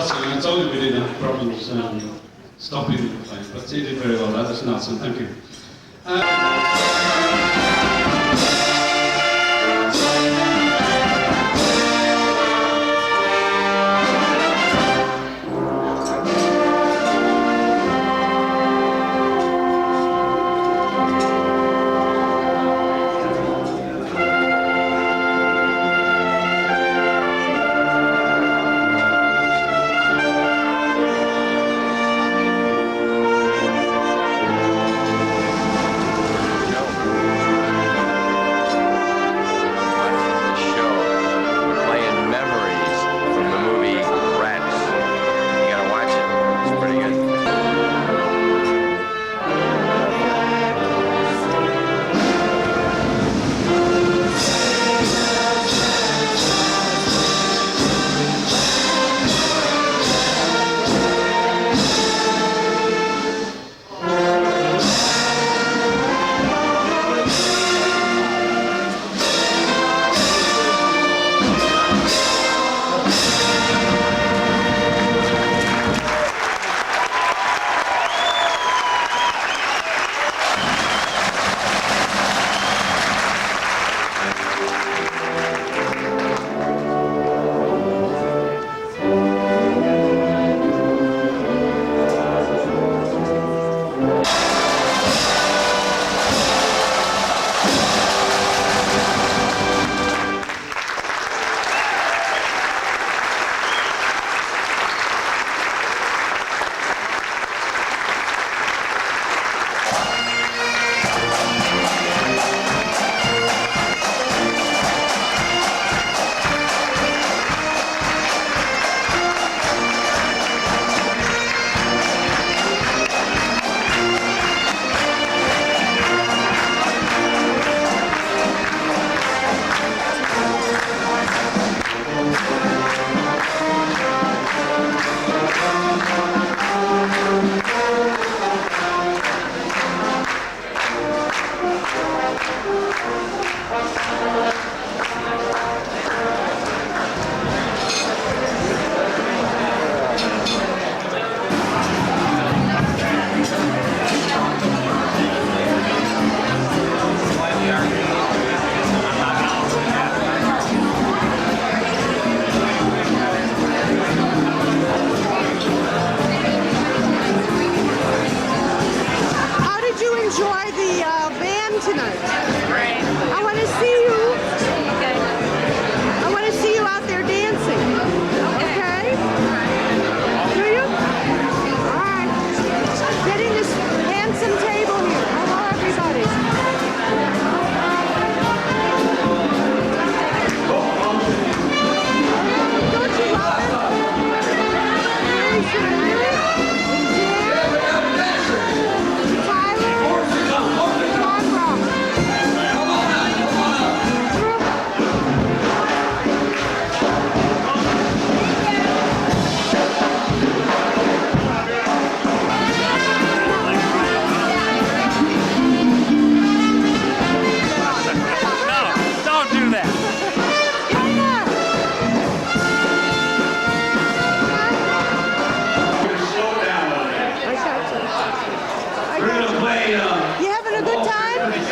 else, and I told you we didn't have problems stopping the plane, but they did very well. That is nuts, and thank you.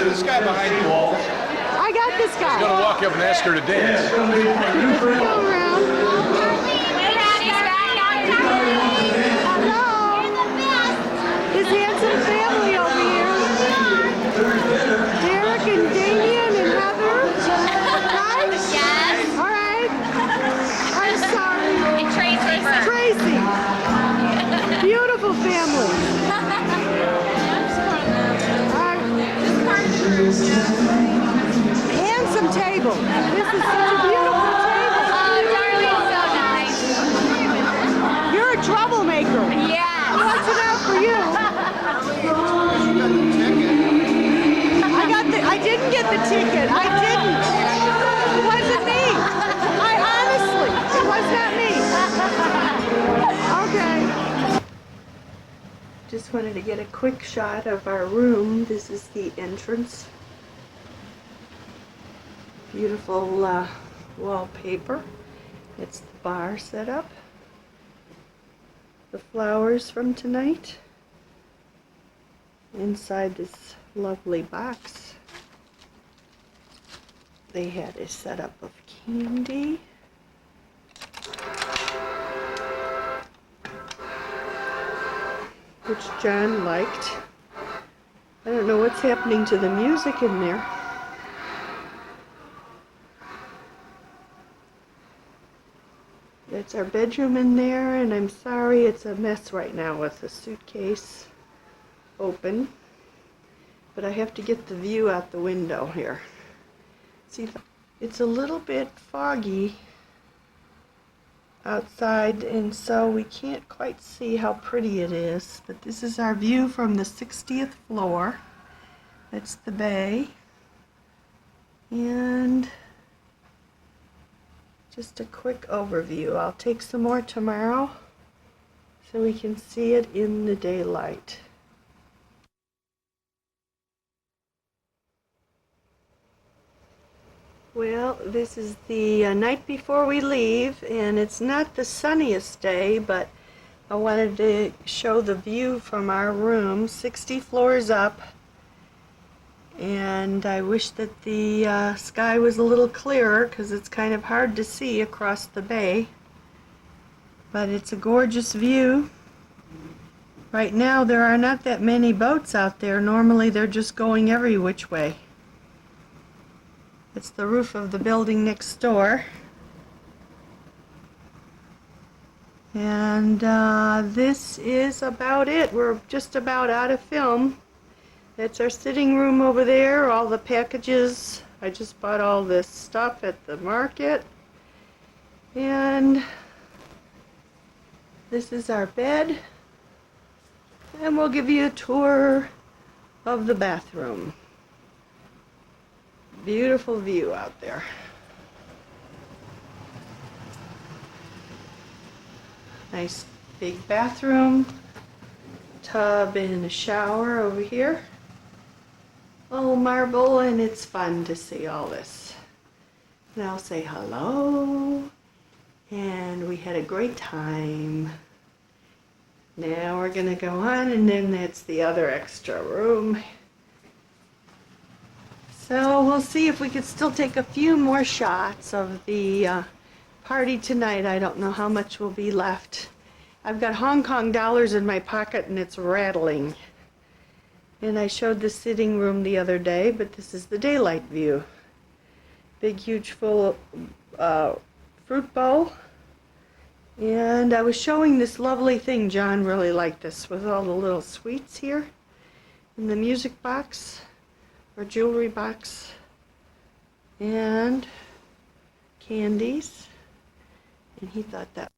This guy behind you. I got this guy. He's gonna walk up and ask her to dance. Go around. Hello. This handsome family over here. Derek and Damien and Heather. Right? Yes. All right. I'm sorry. And Tracy. Tracy. Beautiful family. Handsome table. This is such a beautiful table. Oh, darling, so nice. You're a troublemaker. Yes. What's it out for you? I didn't get the ticket. I didn't. It wasn't me. Honestly, it was not me. Okay. Just wanted to get a quick shot of our room. This is the entrance. Beautiful wallpaper. It's the bar set up. the flowers from tonight inside this lovely box. They had a setup of candy. Which John liked. I don't know what's happening to the music in there. That's our bedroom in there, and I'm sorry it's a mess right now with the suitcase open. But I have to get the view out the window here. See, it's a little bit foggy outside, and so we can't quite see how pretty it is. But this is our view from the 60th floor. That's the bay. And just a quick overview. I'll take some more tomorrow so we can see it in the daylight. Well, this is the night before we leave, and it's not the sunniest day, but I wanted to show the view from our room, 60 floors up, and I wish that the sky was a little clearer because it's kind of hard to see across the bay, but it's a gorgeous view. Right now there are not that many boats out there. Normally they're just going every which way. It's the roof of the building next door. And this is about it. We're just about out of film. That's our sitting room over there. All the packages. I just bought all this stuff at the market. And this is our bed. And we'll give you a tour of the bathroom. Beautiful view out there. Nice big bathroom, tub and a shower over here. Oh, marble, and it's fun to see all this. And I'll say hello, and we had a great time. Now we're gonna go on, and then that's the other extra room. So we'll see if we could still take a few more shots of the party tonight. I don't know how much will be left. I've got Hong Kong dollars in my pocket and it's rattling. And I showed the sitting room the other day, but this is the daylight view. Big, huge, full fruit bowl. And I was showing this lovely thing. John really liked this with all the little sweets here in the music box. Or jewelry box and candies, and he thought that